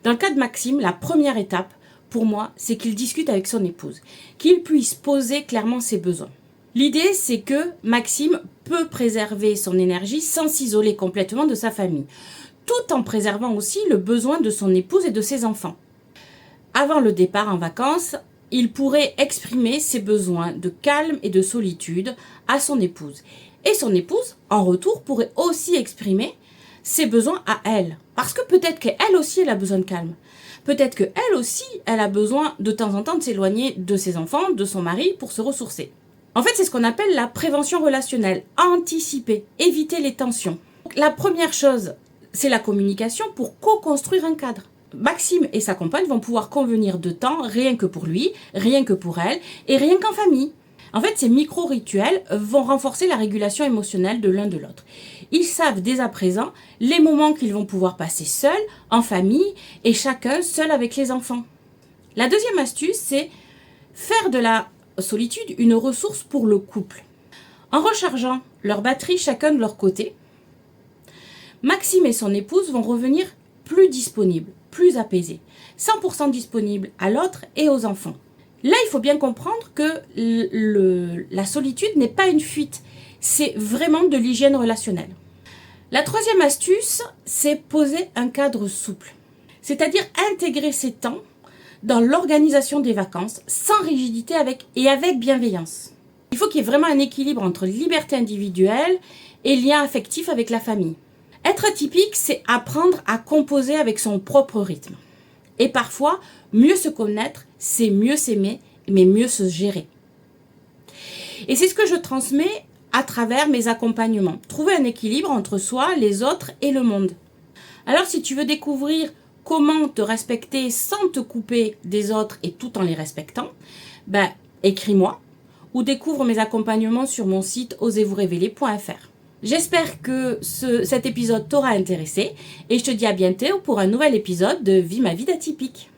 Dans le cas de Maxime, la première étape, pour moi, c'est qu'il discute avec son épouse, qu'il puisse poser clairement ses besoins. L'idée, c'est que Maxime peut préserver son énergie sans s'isoler complètement de sa famille, tout en préservant aussi le besoin de son épouse et de ses enfants. Avant le départ en vacances, il pourrait exprimer ses besoins de calme et de solitude à son épouse. Et son épouse, en retour, pourrait aussi exprimer ses besoins à elle. Parce que peut-être qu'elle aussi, elle a besoin de calme. Peut-être qu'elle aussi, elle a besoin de temps en temps de s'éloigner de ses enfants, de son mari, pour se ressourcer. En fait, c'est ce qu'on appelle la prévention relationnelle. Anticiper, éviter les tensions. La première chose, c'est la communication pour co-construire un cadre. Maxime et sa compagne vont pouvoir convenir de temps rien que pour lui, rien que pour elle et rien qu'en famille. En fait, ces micro-rituels vont renforcer la régulation émotionnelle de l'un de l'autre. Ils savent dès à présent les moments qu'ils vont pouvoir passer seuls, en famille et chacun seul avec les enfants. La deuxième astuce, c'est faire de la solitude une ressource pour le couple. En rechargeant leur batterie chacun de leur côté, Maxime et son épouse vont revenir plus disponibles, plus apaisés, 100% disponibles à l'autre et aux enfants. Là, il faut bien comprendre que la solitude n'est pas une fuite, c'est vraiment de l'hygiène relationnelle. La troisième astuce, c'est poser un cadre souple, c'est-à-dire intégrer ces temps dans l'organisation des vacances sans rigidité et avec bienveillance. Il faut qu'il y ait vraiment un équilibre entre liberté individuelle et lien affectif avec la famille. Être atypique, c'est apprendre à composer avec son propre rythme. Et parfois, mieux se connaître, c'est mieux s'aimer, mais mieux se gérer. Et c'est ce que je transmets à travers mes accompagnements. Trouver un équilibre entre soi, les autres et le monde. Alors, si tu veux découvrir comment te respecter sans te couper des autres et tout en les respectant, écris-moi ou découvre mes accompagnements sur mon site osez-vous-révéler.fr. J'espère que cet épisode t'aura intéressé et je te dis à bientôt pour un nouvel épisode de Vie ma vie d'atypique.